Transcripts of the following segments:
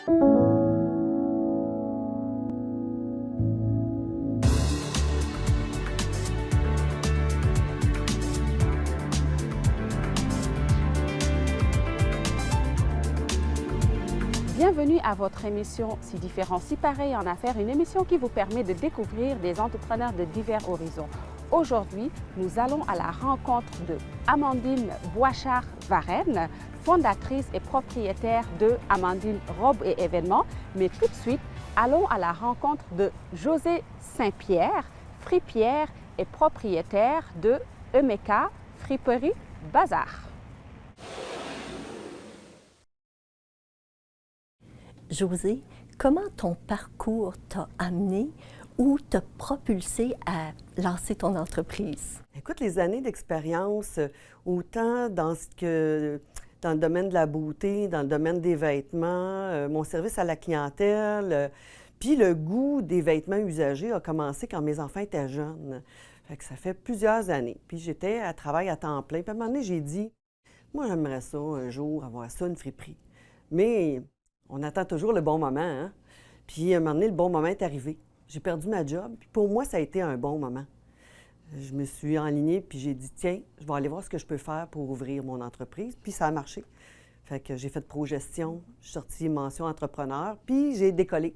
Bienvenue à votre émission Si différent, si pareil en affaires, une émission qui vous permet de découvrir des entrepreneurs de divers horizons. Aujourd'hui, nous allons à la rencontre de Amandine Boichard-Varenne, fondatrice et propriétaire de Amandine Robes et Événements. Mais tout de suite, allons à la rencontre de José Saint-Pierre, fripière et propriétaire de Emeka Friperie Bazar. José, comment ton parcours t'a amené ou t'a propulsé à lancer ton entreprise? Écoute, les années d'expérience, autant dans le domaine de la beauté, dans le domaine des vêtements, mon service à la clientèle, puis le goût des vêtements usagés a commencé quand mes enfants étaient jeunes. Fait que ça fait plusieurs années. Puis j'étais à travail à temps plein. Puis à un moment donné, j'ai dit, moi, j'aimerais ça un jour, avoir ça, une friperie. Mais on attend toujours le bon moment, hein? Puis à un moment donné, le bon moment est arrivé. J'ai perdu ma job, puis pour moi, ça a été un bon moment. Je me suis enlignée, puis j'ai dit, tiens, je vais aller voir ce que je peux faire pour ouvrir mon entreprise. Puis ça a marché. Fait que j'ai fait progestion, je suis sortie mention entrepreneur, puis j'ai décollé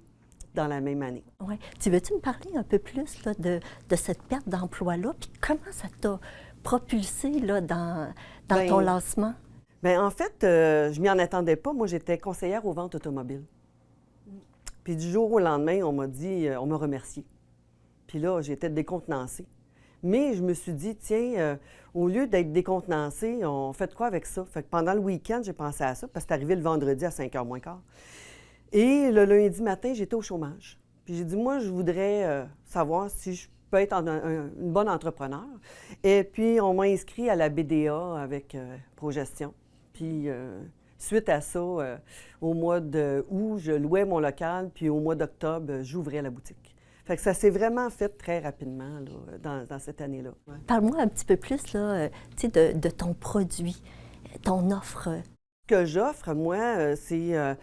dans la même année. Oui. Tu veux-tu me parler un peu plus là, de cette perte d'emploi-là, puis comment ça t'a propulsé là, dans ton lancement? Bien, en fait, je m'y en attendais pas. Moi, j'étais conseillère aux ventes automobiles. Puis du jour au lendemain, on m'a dit, on m'a remercié. Puis là, j'étais décontenancée. Mais je me suis dit, tiens, au lieu d'être décontenancée, on fait de quoi avec ça? Fait que pendant le week-end, j'ai pensé à ça, parce que c'est arrivé le vendredi à 5h moins quart. Et le lundi matin, j'étais au chômage. Puis j'ai dit, moi, je voudrais savoir si je peux être une bonne entrepreneur. Et puis, on m'a inscrit à la BDA avec Progestion. Puis, suite à ça, au mois d'août, je louais mon local, puis au mois d'octobre, j'ouvrais la boutique. Fait que ça s'est vraiment fait très rapidement là, dans cette année-là. Ouais. Parle-moi un petit peu plus là, de ton produit, ton offre. Ce que j'offre, moi, c'est...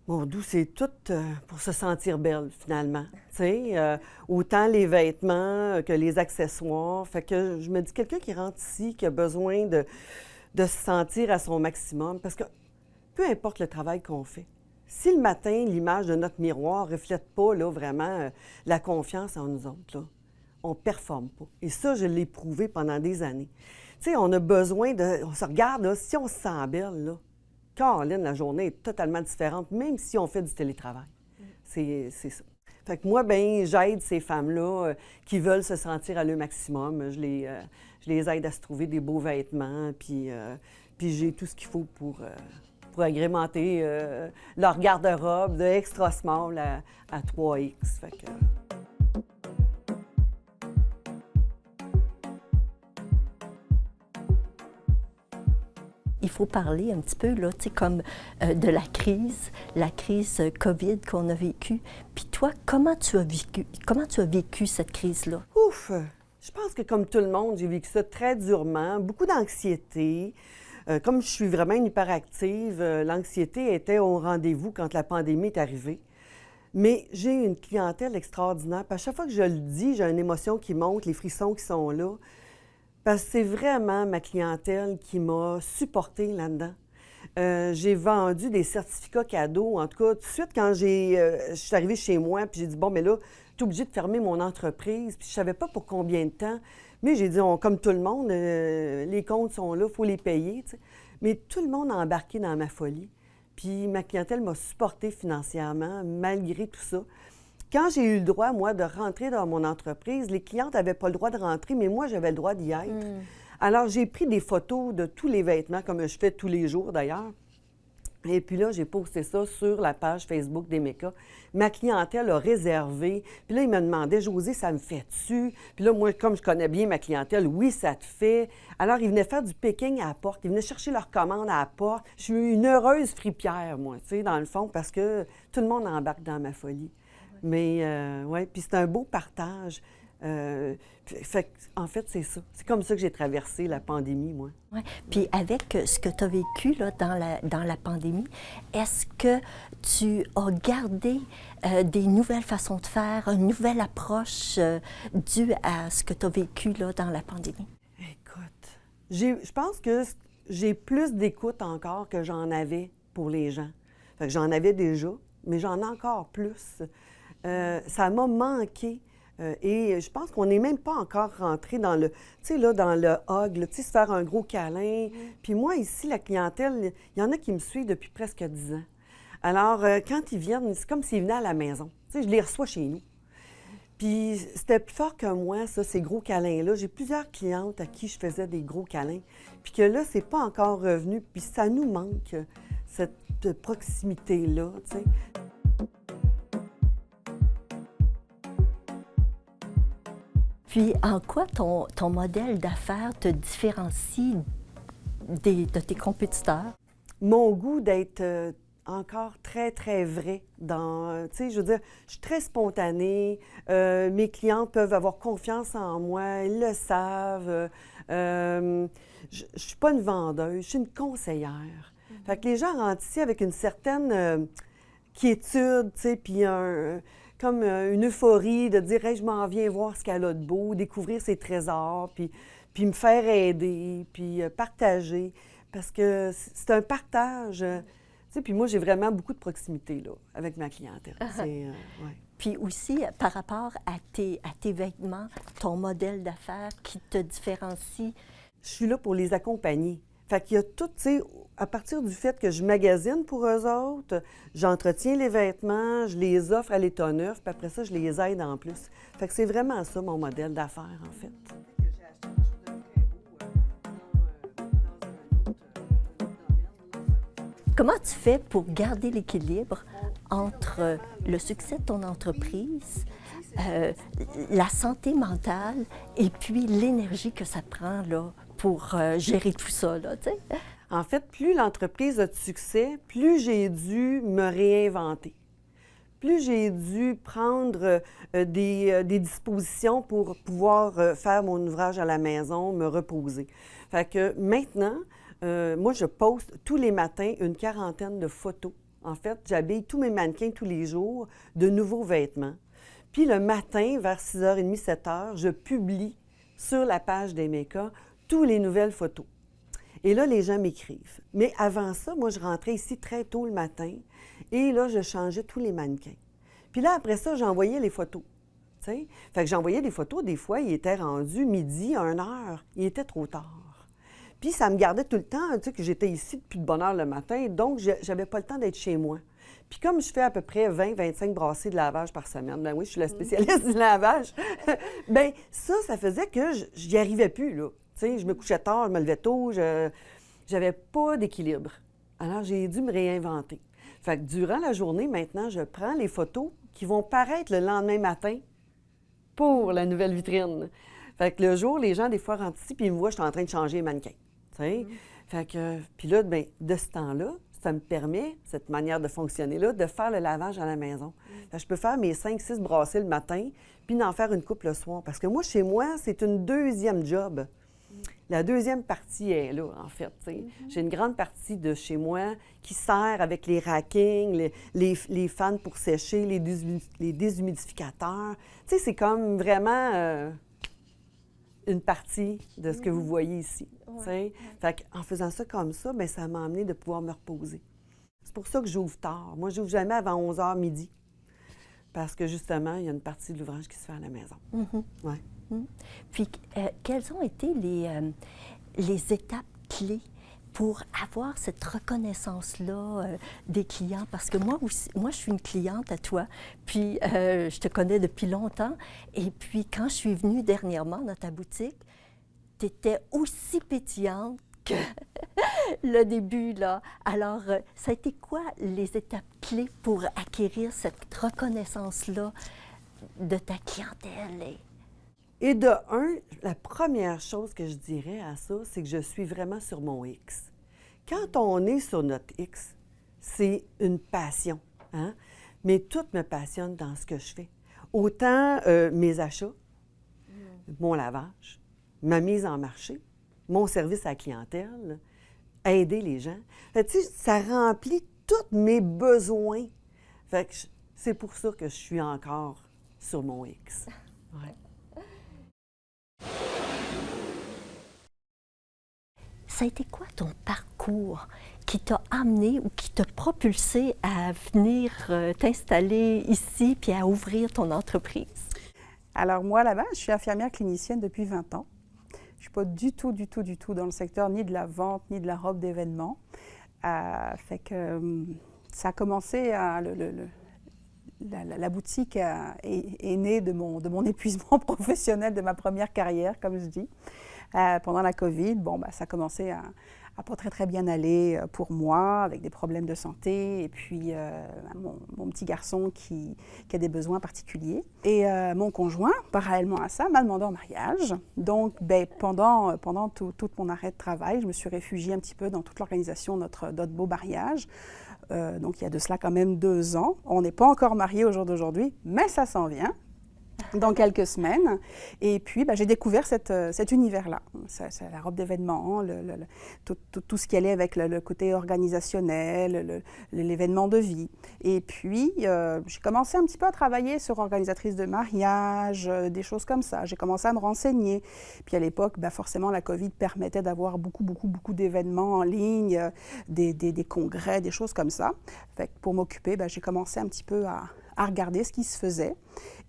Mon doux, c'est tout pour se sentir belle, finalement. Tu sais, autant les vêtements que les accessoires. Fait que je me dis, quelqu'un qui rentre ici, qui a besoin de se sentir à son maximum, parce que peu importe le travail qu'on fait, si le matin, l'image de notre miroir ne reflète pas là, vraiment la confiance en nous autres, là, on ne performe pas. Et ça, je l'ai prouvé pendant des années. Tu sais, on a besoin de... On se regarde, là, si on se sent belle, là, Caroline, la journée est totalement différente, même si on fait du télétravail. C'est ça. Fait que moi, bien, j'aide ces femmes-là qui veulent se sentir à leur maximum. Je les aide à se trouver des beaux vêtements, puis j'ai tout ce qu'il faut pour agrémenter leur garde-robe de extra small à 3X. Fait que... Il faut parler un petit peu, là, tu sais, comme de la crise COVID qu'on a vécue. Puis toi, comment tu as vécu cette crise-là? Ouf! Je pense que comme tout le monde, j'ai vécu ça très durement, beaucoup d'anxiété. Comme je suis vraiment une hyperactive, l'anxiété était au rendez-vous quand la pandémie est arrivée. Mais j'ai une clientèle extraordinaire. Puis à chaque fois que je le dis, j'ai une émotion qui monte, les frissons qui sont là. Parce que c'est vraiment ma clientèle qui m'a supportée là-dedans. J'ai vendu des certificats cadeaux. En tout cas, tout de suite, quand je suis arrivée chez moi, puis j'ai dit, bon, mais là, je suis obligée de fermer mon entreprise. Puis je ne savais pas pour combien de temps. Mais j'ai dit, comme tout le monde, les comptes sont là, il faut les payer. Tu sais. Mais tout le monde a embarqué dans ma folie. Puis ma clientèle m'a supportée financièrement, malgré tout ça. Quand j'ai eu le droit, moi, de rentrer dans mon entreprise, les clientes n'avaient pas le droit de rentrer, mais moi, j'avais le droit d'y être. Alors, j'ai pris des photos de tous les vêtements, comme je fais tous les jours d'ailleurs. Et puis là, j'ai posté ça sur la page Facebook d'Emeka. Ma clientèle a réservé. Puis là, ils me demandaient, José, ça me fait-tu? Puis là, moi, comme je connais bien ma clientèle, oui, ça te fait. Alors, ils venaient faire du picking à la porte. Ils venaient chercher leurs commandes à la porte. Je suis une heureuse fripière, moi, tu sais, dans le fond, parce que tout le monde embarque dans ma folie. Mais, oui, puis c'est un beau partage. En fait, c'est ça. C'est comme ça que j'ai traversé la pandémie, moi. Ouais. Puis avec ce que tu as vécu là, dans la pandémie, est-ce que tu as gardé des nouvelles façons de faire, une nouvelle approche due à ce que tu as vécu là, dans la pandémie? Écoute, je pense que j'ai plus d'écoute encore que j'en avais pour les gens. Fait que j'en avais déjà, mais j'en ai encore plus. Ça m'a manqué. Et je pense qu'on n'est même pas encore rentré dans le, tu sais, là, dans le hug, là, tu sais, se faire un gros câlin. Puis moi, ici, la clientèle, il y en a qui me suivent depuis presque 10 ans. Alors, quand ils viennent, c'est comme s'ils venaient à la maison. Tu sais, je les reçois chez nous. Puis c'était plus fort que moi, ça, ces gros câlins-là. J'ai plusieurs clientes à qui je faisais des gros câlins. Puis que là, c'est pas encore revenu. Puis ça nous manque, cette proximité-là, tu sais. Puis, en quoi ton modèle d'affaires te différencie de tes compétiteurs? Mon goût d'être encore très, très vrai dans, tu sais, je veux dire, je suis très spontanée. Mes clients peuvent avoir confiance en moi, ils le savent. Je ne suis pas une vendeuse, je suis une conseillère. Fait que les gens rentrent ici avec une certaine quiétude, tu sais, puis comme une euphorie de dire hey, je m'en viens voir ce qu'elle a de beau, découvrir ses trésors, puis me faire aider, puis partager. Parce que c'est un partage. Tu sais, puis moi, j'ai vraiment beaucoup de proximité là, avec ma clientèle. Ouais. Puis aussi, par rapport à tes vêtements, ton modèle d'affaires qui te différencie. Je suis là pour les accompagner. Fait qu'il y a tout, tu sais, à partir du fait que je magasine pour eux autres, j'entretiens les vêtements, je les offre à l'état neuf, puis après ça, je les aide en plus. Fait que c'est vraiment ça, mon modèle d'affaires, en fait. Comment tu fais pour garder l'équilibre entre le succès de ton entreprise, la santé mentale et puis l'énergie que ça prend là, pour gérer tout ça, là, tu sais? En fait, plus l'entreprise a de succès, plus j'ai dû me réinventer. Plus j'ai dû prendre des dispositions pour pouvoir faire mon ouvrage à la maison, me reposer. Fait que maintenant, moi, je poste tous les matins une quarantaine de photos. En fait, j'habille tous mes mannequins tous les jours de nouveaux vêtements. Puis le matin, vers 6h30, 7h, je publie sur la page d'Emeka toutes les nouvelles photos. Et là, les gens m'écrivent. Mais avant ça, moi, je rentrais ici très tôt le matin et là, je changeais tous les mannequins. Puis là, après ça, j'envoyais les photos. T'sais? Fait que j'envoyais des photos, des fois, il était rendu midi, 1h, il était trop tard. Puis ça me gardait tout le temps, tu sais, que j'étais ici depuis de bonne heure le matin, donc j'avais pas le temps d'être chez moi. Puis comme je fais à peu près 20-25 brassées de lavage par semaine, ben oui, je suis la spécialiste du lavage, bien ça faisait que j'y arrivais plus, là. Tu sais, je me couchais tard, je me levais tôt, j'avais pas d'équilibre. Alors, j'ai dû me réinventer. Fait que durant la journée, maintenant, je prends les photos qui vont paraître le lendemain matin pour la nouvelle vitrine. Fait que le jour, les gens, des fois, rentrent ici puis ils me voient, je suis en train de changer les mannequins. Tu sais? Fait que, puis là, bien, de ce temps-là, ça me permet, cette manière de fonctionner-là, de faire le lavage à la maison. Fait que je peux faire mes 5-6 brassées le matin, puis d'en faire une coupe le soir. Parce que moi, chez moi, c'est une deuxième job. La deuxième partie est là, en fait. J'ai une grande partie de chez moi qui sert avec les rackings, les fans pour sécher, les déshumidificateurs. Tu sais, c'est comme vraiment une partie de ce que vous voyez ici. Fait en faisant ça comme ça, bien, ça m'a amené de pouvoir me reposer. C'est pour ça que j'ouvre tard. Moi, j'ouvre jamais avant 11h midi. Parce que, justement, il y a une partie de l'ouvrage qui se fait à la maison. Ouais. Puis, quelles ont été les étapes clés pour avoir cette reconnaissance-là des clients? Parce que moi, je suis une cliente à toi, puis je te connais depuis longtemps. Et puis, quand je suis venue dernièrement dans ta boutique, tu étais aussi pétillante que le début, là. Alors, ça a été quoi les étapes clés pour acquérir cette reconnaissance-là de ta clientèle? Et de un, la première chose que je dirais à ça, c'est que je suis vraiment sur mon X. Quand on est sur notre X, c'est une passion, hein? Mais tout me passionne dans ce que je fais. Autant mes achats mon lavage, ma mise en marché, mon service à la clientèle, aider les gens. Fait que, tu sais, ça remplit tous mes besoins. Fait que c'est pour ça que je suis encore sur mon X. Ouais. Ça a été quoi ton parcours qui t'a amené ou qui t'a propulsé à venir t'installer ici puis à ouvrir ton entreprise? Alors moi, là-bas, je suis infirmière clinicienne depuis 20 ans. Je ne suis pas du tout dans le secteur ni de la vente ni de la robe d'événements. Fait que ça a commencé, la boutique est née de mon épuisement professionnel de ma première carrière, comme je dis. Pendant la COVID, ça a commencé à pas très bien aller pour moi, avec des problèmes de santé, et puis mon petit garçon qui a des besoins particuliers. Et mon conjoint, parallèlement à ça, m'a demandé en mariage. Donc, pendant tout mon arrêt de travail, je me suis réfugiée un petit peu dans toute l'organisation de notre beau mariage. Donc, il y a de cela quand même 2 ans. On n'est pas encore mariés au jour d'aujourd'hui, mais ça s'en vient. Dans quelques semaines. Et puis, j'ai découvert cet univers-là. C'est la robe d'événement, tout ce qui allait avec le côté organisationnel, l'événement de vie. Et puis, j'ai commencé un petit peu à travailler sur organisatrice de mariage, des choses comme ça. J'ai commencé à me renseigner. Puis à l'époque, forcément, la COVID permettait d'avoir beaucoup d'événements en ligne, des congrès, des choses comme ça. Fait que pour m'occuper, j'ai commencé un petit peu à regarder ce qui se faisait.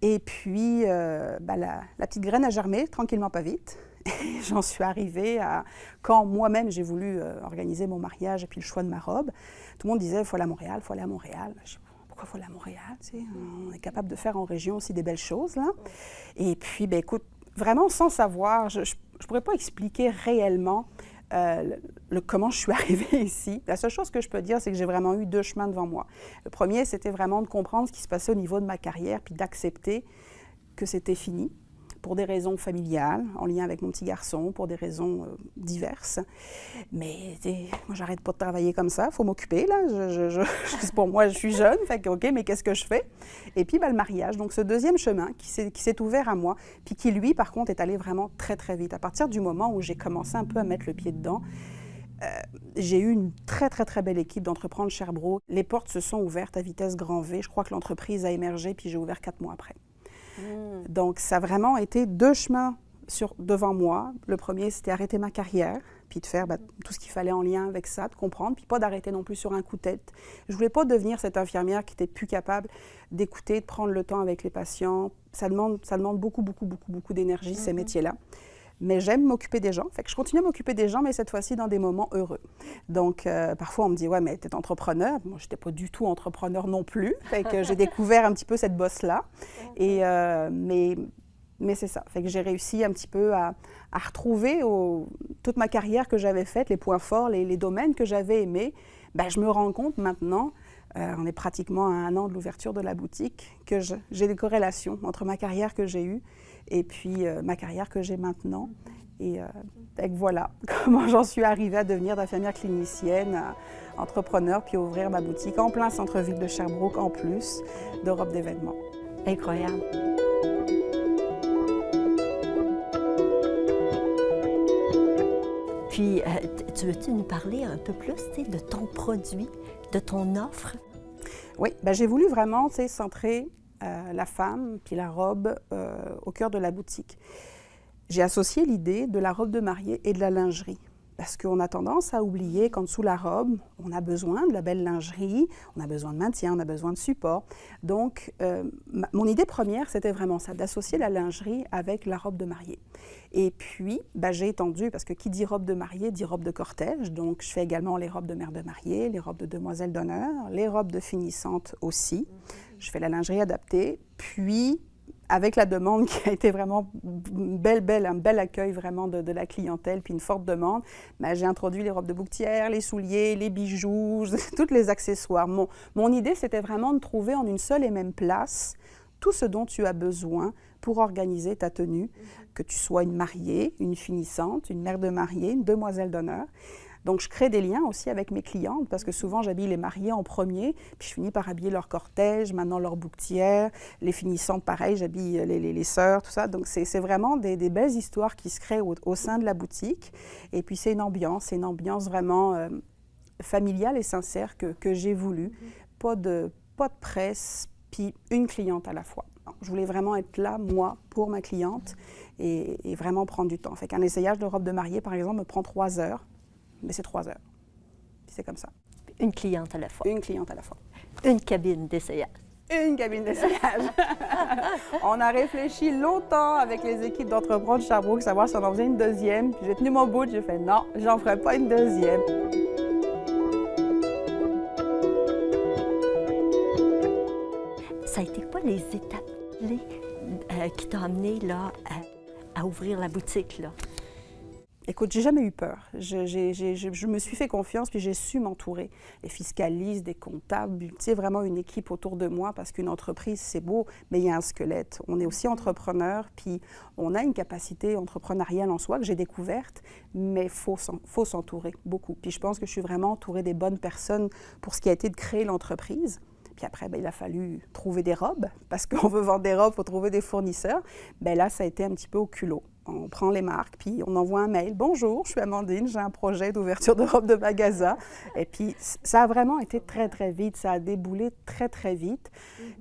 Et puis, la petite graine a germé, tranquillement pas vite. Et j'en suis arrivée à, quand moi-même j'ai voulu organiser mon mariage et puis le choix de ma robe, tout le monde disait, il faut aller à Montréal, il faut aller à Montréal. Je dis, pourquoi il faut aller à Montréal? Tu sais, on est capable de faire en région aussi des belles choses, là. Et puis, écoute, vraiment sans savoir, je ne pourrais pas expliquer réellement comment je suis arrivée ici. La seule chose que je peux dire, c'est que j'ai vraiment eu 2 chemins devant moi. Le premier, c'était vraiment de comprendre ce qui se passait au niveau de ma carrière, puis d'accepter que c'était fini, pour des raisons familiales, en lien avec mon petit garçon, pour des raisons diverses. Mais moi, j'arrête pas de travailler comme ça, il faut m'occuper, là. Pour moi, je suis jeune, fait que OK, mais qu'est-ce que je fais? Et puis, le mariage, donc ce deuxième chemin qui s'est ouvert à moi, puis qui, lui, par contre, est allé vraiment très vite. À partir du moment où j'ai commencé un peu à mettre le pied dedans, j'ai eu une très belle équipe d'Entreprendre Sherbrooke. Les portes se sont ouvertes à vitesse grand V. Je crois que l'entreprise a émergé, puis j'ai ouvert 4 mois après. Donc, ça a vraiment été 2 chemins devant moi. Le premier, c'était arrêter ma carrière, puis de faire tout ce qu'il fallait en lien avec ça, de comprendre, puis pas d'arrêter non plus sur un coup de tête. Je voulais pas devenir cette infirmière qui était plus capable d'écouter, de prendre le temps avec les patients. Ça demande beaucoup d'énergie, ces métiers-là. Mais j'aime m'occuper des gens. Fait que je continue à m'occuper des gens, mais cette fois-ci dans des moments heureux. Donc, parfois, on me dit « Ouais, mais t'es entrepreneur. » Moi, je n'étais pas du tout entrepreneur non plus. Fait que j'ai découvert un petit peu cette bosse-là. Et, mais c'est ça. Fait que j'ai réussi un petit peu à retrouver toute ma carrière que j'avais faite, les points forts, les domaines que j'avais aimés. Je me rends compte maintenant, on est pratiquement à 1 an de l'ouverture de la boutique, que j'ai des corrélations entre ma carrière que j'ai eue et puis ma carrière que j'ai maintenant. Et voilà comment j'en suis arrivée à devenir infirmière clinicienne, entrepreneur, puis ouvrir ma boutique en plein centre-ville de Sherbrooke, en plus de robe d'événements. Incroyable. Puis, tu veux-tu nous parler un peu plus de ton produit, de ton offre? Oui, j'ai voulu vraiment centrer la femme puis la robe au cœur de la boutique. J'ai associé l'idée de la robe de mariée et de la lingerie. Parce qu'on a tendance à oublier qu'en dessous de la robe, on a besoin de la belle lingerie, on a besoin de maintien, on a besoin de support. Donc, mon idée première, c'était vraiment ça, d'associer la lingerie avec la robe de mariée. Et puis, j'ai étendu, parce que qui dit robe de mariée dit robe de cortège. Donc, je fais également les robes de mère de mariée, les robes de demoiselle d'honneur, les robes de finissante aussi. Je fais la lingerie adaptée, puis avec la demande qui a été vraiment un bel accueil vraiment de la clientèle, puis une forte demande, j'ai introduit les robes de bouquetière, les souliers, les bijoux, tous les accessoires. Mon idée, c'était vraiment de trouver en une seule et même place tout ce dont tu as besoin pour organiser ta tenue, que tu sois une mariée, une finissante, une mère de mariée, une demoiselle d'honneur. Donc, je crée des liens aussi avec mes clientes parce que souvent, j'habille les mariés en premier, puis je finis par habiller leur cortège, maintenant leur bouquetière, les finissantes, pareil, j'habille les sœurs, tout ça. Donc, c'est vraiment des belles histoires qui se créent au sein de la boutique. Et puis, c'est une ambiance vraiment familiale et sincère que j'ai voulu. Pas de presse, puis une cliente à la fois. Non, je voulais vraiment être là, moi, pour ma cliente et vraiment prendre du temps. Fait qu'un essayage de robe de mariée, par exemple, me prend 3 heures, mais c'est 3 heures. Puis c'est comme ça. Une cliente à la fois. Une cliente à la fois. Une cabine d'essayage. Une cabine d'essayage. On a réfléchi longtemps avec les équipes d'Entreprendre Sherbrooke, savoir si on en faisait une deuxième. Puis j'ai tenu mon bout, j'ai fait non, j'en ferai pas une deuxième. Ça a été quoi les étapes clés qui t'ont amené là, à ouvrir la boutique? Là? Écoute, j'ai jamais eu peur. Je me suis fait confiance puis j'ai su m'entourer. Les fiscalistes, des comptables, tu sais, vraiment une équipe autour de moi parce qu'une entreprise, c'est beau, mais il y a un squelette. On est aussi entrepreneur puis on a une capacité entrepreneuriale en soi que j'ai découverte, mais il faut s'entourer beaucoup. Puis je pense que je suis vraiment entourée des bonnes personnes pour ce qui a été de créer l'entreprise. Puis après, il a fallu trouver des robes, parce qu'on veut vendre des robes, il faut trouver des fournisseurs. Là, ça a été un petit peu au culot. On prend les marques, puis on envoie un mail. « Bonjour, je suis Amandine, j'ai un projet d'ouverture de robes de magasin. » Et puis, ça a vraiment été très, très vite. Ça a déboulé très, très vite.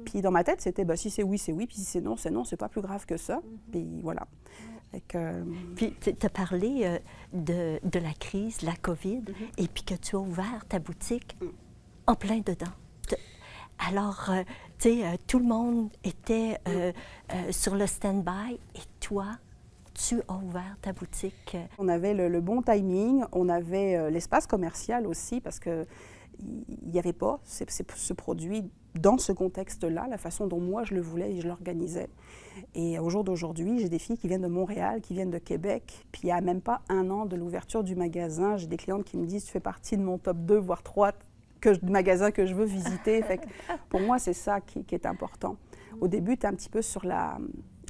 Puis dans ma tête, c'était si c'est oui, c'est oui. Puis si c'est non, c'est pas plus grave que ça. Puis voilà. Puis tu as parlé de la crise, la COVID, et puis que tu as ouvert ta boutique en plein dedans. Alors, tu sais, tout le monde était sur le stand-by et toi, tu as ouvert ta boutique. On avait le bon timing, on avait l'espace commercial aussi parce qu'il n'y avait pas ce produit dans ce contexte-là, la façon dont moi je le voulais et je l'organisais. Et au jour d'aujourd'hui, j'ai des filles qui viennent de Montréal, qui viennent de Québec, puis il n'y a même pas 1 an de l'ouverture du magasin. J'ai des clientes qui me disent « Tu fais partie de mon top 2, voire 3 de magasins que je veux visiter. » Fait que pour moi, c'est ça qui est important. Au début, tu es un petit peu sur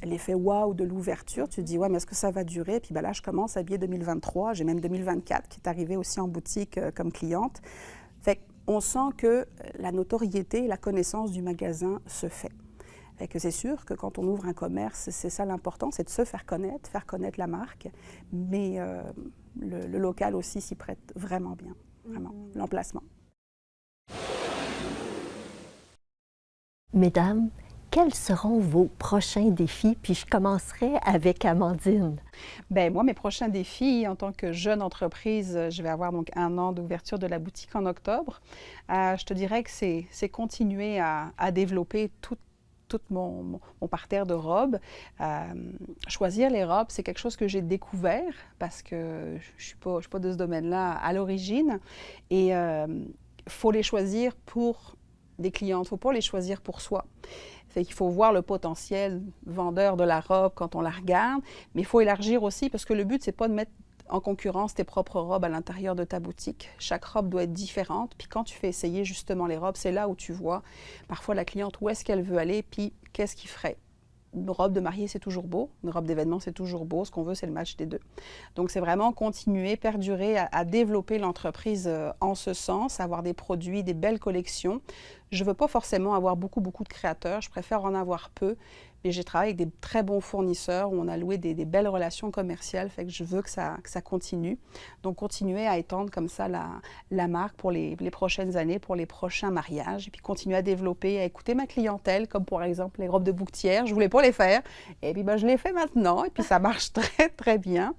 l'effet wow de l'ouverture. Tu te dis, ouais, mais est-ce que ça va durer? Puis là, je commence à habiller 2023. J'ai même 2024 qui est arrivé aussi en boutique comme cliente. Fait qu'on sent que la notoriété et la connaissance du magasin se fait. Fait que c'est sûr que quand on ouvre un commerce, c'est ça l'important, c'est de se faire connaître la marque. Mais le local aussi s'y prête vraiment bien, vraiment, l'emplacement. Mesdames, quels seront vos prochains défis? Puis je commencerai avec Amandine. Bien, moi, mes prochains défis en tant que jeune entreprise, je vais avoir donc 1 an d'ouverture de la boutique en octobre. Je te dirais que c'est continuer à développer tout mon parterre de robes. Choisir les robes, c'est quelque chose que j'ai découvert parce que je suis pas de ce domaine-là à l'origine. Et faut les choisir pour des clientes, il ne faut pas les choisir pour soi. Fait qu'il faut voir le potentiel vendeur de la robe quand on la regarde, mais il faut élargir aussi parce que le but, c'est pas de mettre en concurrence tes propres robes à l'intérieur de ta boutique. Chaque robe doit être différente, puis quand tu fais essayer justement les robes, c'est là où tu vois parfois la cliente où est-ce qu'elle veut aller, puis qu'est-ce qui ferait. Une robe de mariée, c'est toujours beau. Une robe d'événement, c'est toujours beau. Ce qu'on veut, c'est le match des deux. Donc, c'est vraiment continuer, perdurer, à développer l'entreprise en ce sens, avoir des produits, des belles collections. Je ne veux pas forcément avoir beaucoup de créateurs. Je préfère en avoir peu. Mais j'ai travaillé avec des très bons fournisseurs où on a loué des belles relations commerciales. Fait que je veux que ça continue. Donc, continuer à étendre comme ça la marque pour les prochaines années, pour les prochains mariages. Et puis, continuer à développer, à écouter ma clientèle, comme par exemple les robes de bouquetière. Je ne voulais pas les faire. Et puis, je les fais maintenant. Et puis, ça marche très, très bien.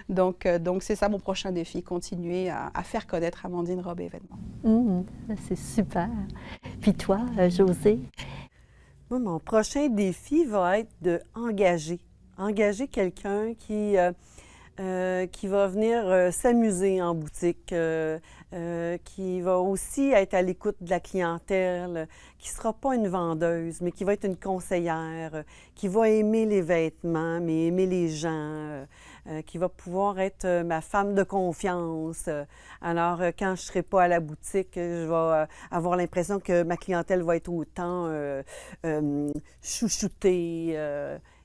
Donc c'est ça mon prochain défi, continuer à faire connaître Amandine Robe et Événements. C'est super. Puis toi, Josée? Moi, mon prochain défi va être d'engager. Engager quelqu'un qui va venir s'amuser en boutique, qui va aussi être à l'écoute de la clientèle, qui ne sera pas une vendeuse, mais qui va être une conseillère, qui va aimer les vêtements, mais aimer les gens, qui va pouvoir être ma femme de confiance. Alors, quand je ne serai pas à la boutique, je vais avoir l'impression que ma clientèle va être autant chouchoutée.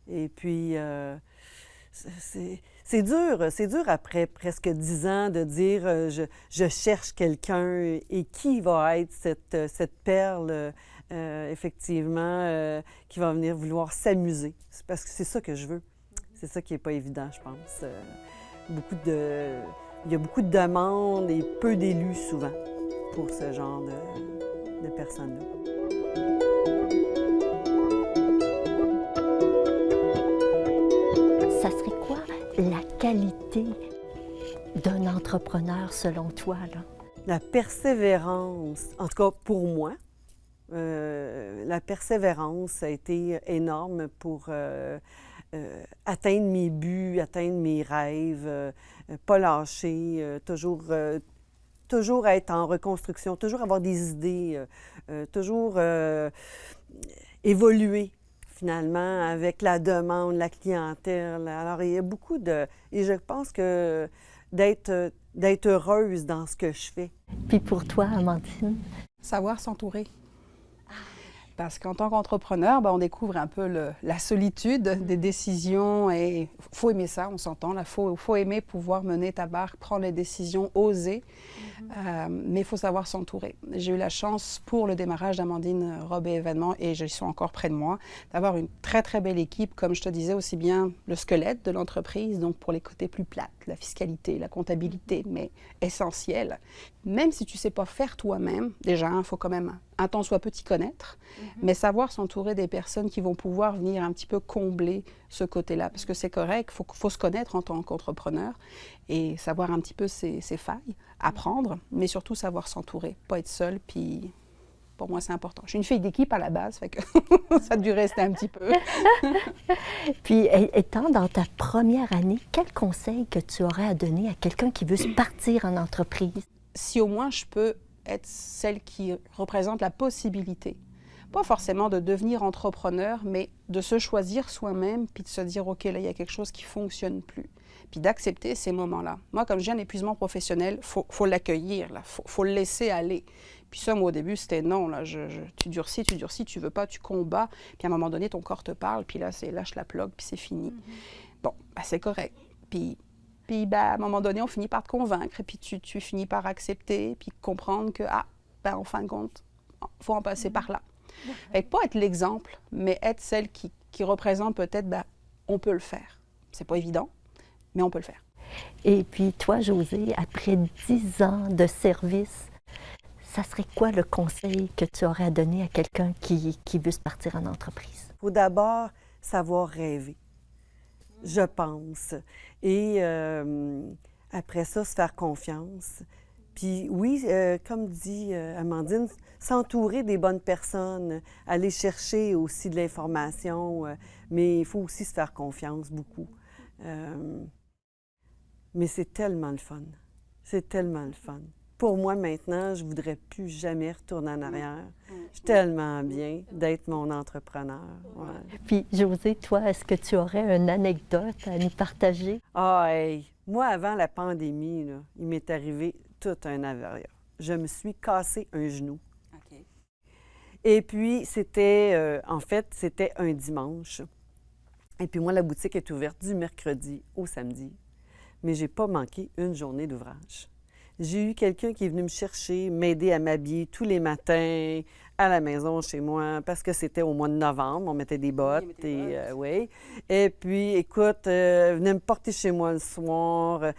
Et puis, C'est dur après presque 10 ans de dire je cherche quelqu'un et qui va être cette perle, effectivement, qui va venir vouloir s'amuser. C'est parce que c'est ça que je veux. C'est ça qui n'est pas évident, je pense. Il y a beaucoup de demandes et peu d'élus souvent pour ce genre de personnes-là. Ça serait quoi la qualité d'un entrepreneur selon toi, là? La persévérance, en tout cas pour moi, la persévérance a été énorme pour atteindre mes buts, atteindre mes rêves, pas lâcher, toujours être en reconstruction, toujours avoir des idées, toujours évoluer finalement avec la demande, la clientèle. Alors il y a beaucoup de... Et je pense que d'être heureuse dans ce que je fais. Puis pour toi, Amandine? Savoir s'entourer. Parce qu'en tant qu'entrepreneur, on découvre un peu la solitude des décisions et il faut aimer ça, on s'entend. Il faut aimer pouvoir mener ta barque, prendre les décisions, oser. Mais il faut savoir s'entourer. J'ai eu la chance pour le démarrage d'Amandine Robe et Événements, et ils sont encore près de moi, d'avoir une très très belle équipe, comme je te disais, aussi bien le squelette de l'entreprise, donc pour les côtés plus plates, la fiscalité, la comptabilité, mais essentiel. Même si tu ne sais pas faire toi-même, déjà, il faut quand même un tant soit peu t'y connaître, mais savoir s'entourer des personnes qui vont pouvoir venir un petit peu combler ce côté-là, parce que c'est correct, il faut se connaître en tant qu'entrepreneur et savoir un petit peu ses failles, apprendre, mais surtout savoir s'entourer, pas être seul, puis pour moi c'est important. Je suis une fille d'équipe à la base, fait que ça a dû rester un petit peu. Puis étant dans ta première année, quel conseil que tu aurais à donner à quelqu'un qui veut se partir en entreprise? Si au moins je peux être celle qui représente la possibilité, pas forcément de devenir entrepreneur, mais de se choisir soi-même, puis de se dire, OK, là, il y a quelque chose qui ne fonctionne plus, puis d'accepter ces moments-là. Moi, comme j'ai un épuisement professionnel, faut l'accueillir, faut le laisser aller. Puis ça, moi, au début, c'était non, là, tu durcis, tu veux pas, tu combats, puis à un moment donné, ton corps te parle, puis là, c'est lâche la plug, puis c'est fini. Bon, c'est correct. Puis à un moment donné, on finit par te convaincre, et puis tu finis par accepter, puis comprendre que, en fin de compte, il faut en passer par là. Fait que pas être l'exemple, mais être celle qui représente peut-être, on peut le faire. C'est pas évident, mais on peut le faire. Et puis toi, Josée, après 10 ans de service, ça serait quoi le conseil que tu aurais à donner à quelqu'un qui veut se partir en entreprise? Il faut d'abord savoir rêver, je pense. Et après ça, se faire confiance. Puis oui, comme dit Amandine, s'entourer des bonnes personnes, aller chercher aussi de l'information, mais il faut aussi se faire confiance beaucoup. Mais c'est tellement le fun. C'est tellement le fun. Pour moi, maintenant, je ne voudrais plus jamais retourner en arrière. Je suis tellement bien d'être mon entrepreneur. Ouais. Puis, Josée, toi, est-ce que tu aurais une anecdote à nous partager? Hey! Moi, avant la pandémie, là, il m'est arrivé tout un avariat. Je me suis cassé un genou. OK. Et puis, c'était un dimanche. Et puis moi, la boutique est ouverte du mercredi au samedi. Mais je n'ai pas manqué une journée d'ouvrage. J'ai eu quelqu'un qui est venu me chercher, m'aider à m'habiller tous les matins à la maison chez moi, parce que c'était au mois de novembre, on mettait des bottes. Oui. Et puis, écoute, venait me porter chez moi le soir.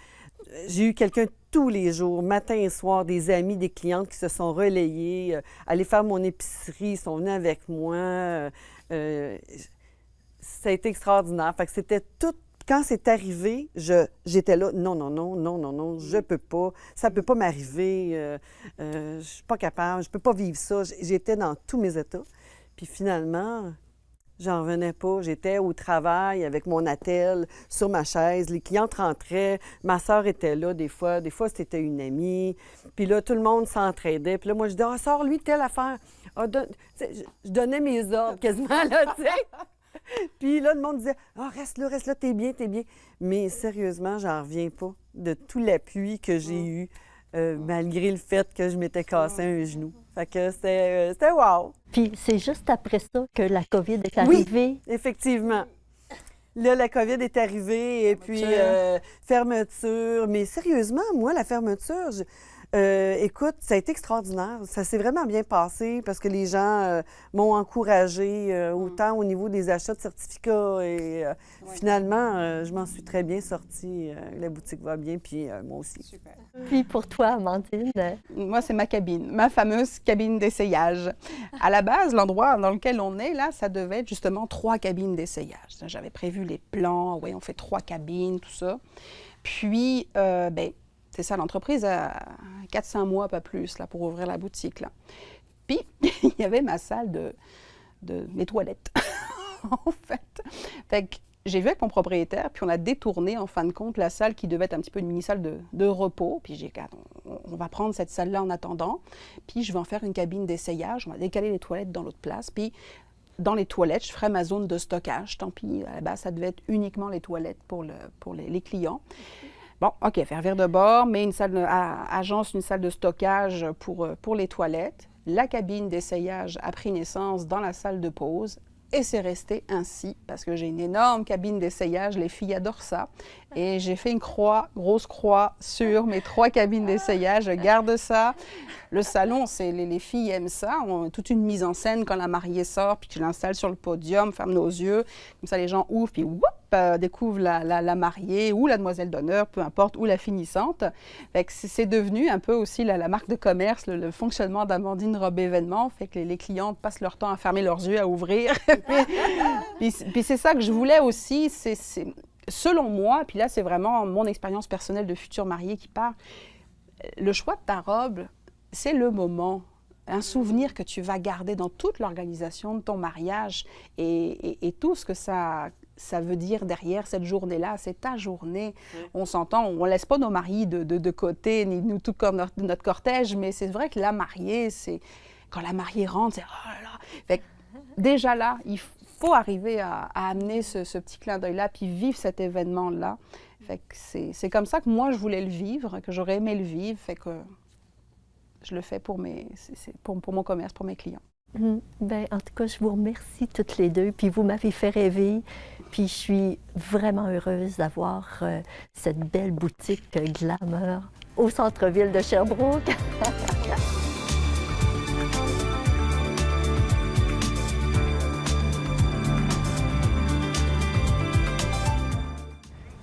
J'ai eu quelqu'un tous les jours, matin et soir, des amis, des clientes qui se sont relayés, aller faire mon épicerie, ils sont venus avec moi. Ça a été extraordinaire. Fait que c'était tout. Quand c'est arrivé, j'étais là, non, je peux pas, ça peut pas m'arriver, je suis pas capable, je peux pas vivre ça. J'étais dans tous mes états. Puis finalement, j'en revenais pas. J'étais au travail avec mon attel sur ma chaise. Les clientes rentraient. Ma sœur était là des fois. Des fois, c'était une amie. Puis là, tout le monde s'entraidait. Puis là, moi, je disais, sors-lui telle affaire. Je donnais mes ordres quasiment, là, tu sais. Puis là, le monde disait, reste là, t'es bien. Mais sérieusement, j'en reviens pas de tout l'appui que j'ai eu, malgré le fait que je m'étais cassé un genou. Fait que c'était wow! Puis c'est juste après ça que la COVID est arrivée. Oui, effectivement. Là, la COVID est arrivée et puis fermeture. Mais sérieusement, moi, la fermeture, écoute, ça a été extraordinaire. Ça s'est vraiment bien passé parce que les gens m'ont encouragée autant au niveau des achats de certificats et finalement, je m'en suis très bien sortie. La boutique va bien, puis moi aussi. Super. Puis pour toi, Amandine? Moi, c'est ma cabine, ma fameuse cabine d'essayage. À la base, l'endroit dans lequel on est, là, ça devait être justement 3 cabines d'essayage. J'avais prévu les plans, oui, on fait 3 cabines, tout ça. Puis, c'est ça, l'entreprise a 400 mois, pas plus, là, pour ouvrir la boutique, là. Puis, il y avait ma salle de mes toilettes, en fait. Fait que j'ai vu avec mon propriétaire, puis on a détourné, en fin de compte, la salle qui devait être un petit peu une mini-salle de repos. Puis j'ai dit, on va prendre cette salle-là en attendant, puis je vais en faire une cabine d'essayage. On va décaler les toilettes dans l'autre place, puis dans les toilettes, je ferai ma zone de stockage. Tant pis, à la base, ça devait être uniquement les toilettes pour les clients. Bon, OK, faire vire de bord, mais agence une salle de stockage pour les toilettes. La cabine d'essayage a pris naissance dans la salle de pause. Et c'est resté ainsi, parce que j'ai une énorme cabine d'essayage, les filles adorent ça. Et j'ai fait une grosse croix sur mes 3 cabines d'essayage, je garde ça. Le salon, les filles aiment ça, on a toute une mise en scène quand la mariée sort, puis tu l'installes sur le podium, ferme nos yeux, comme ça les gens ouvrent, puis whoop, découvrent la mariée ou la demoiselle d'honneur, peu importe, ou la finissante. Fait que c'est devenu un peu aussi la marque de commerce, le fonctionnement d'Amandine Robe Événement, fait que les clients passent leur temps à fermer leurs yeux, à ouvrir. puis c'est ça que je voulais aussi, c'est selon moi, puis là c'est vraiment mon expérience personnelle de future mariée qui parle, le choix de ta robe, c'est le moment, un souvenir que tu vas garder dans toute l'organisation de ton mariage et tout ce que ça veut dire derrière cette journée-là, c'est ta journée. On s'entend, on ne laisse pas nos maris de côté, ni nous tout comme notre cortège, mais c'est vrai que la mariée, c'est quand la mariée rentre, c'est oh là là. Fait que déjà là, il faut arriver à amener ce petit clin d'œil-là, puis vivre cet événement-là. Fait que c'est comme ça que moi, je voulais le vivre, que j'aurais aimé le vivre. Fait que je le fais pour mon commerce, pour mes clients. Bien, en tout cas, je vous remercie toutes les deux. Puis vous m'avez fait rêver. Puis je suis vraiment heureuse d'avoir cette belle boutique Glamour au centre-ville de Sherbrooke.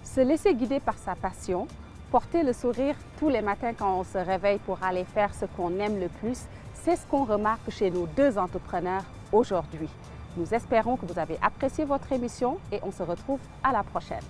Se laisser guider par sa passion, porter le sourire tous les matins quand on se réveille pour aller faire ce qu'on aime le plus, c'est ce qu'on remarque chez nos 2 entrepreneurs aujourd'hui. Nous espérons que vous avez apprécié votre émission et on se retrouve à la prochaine.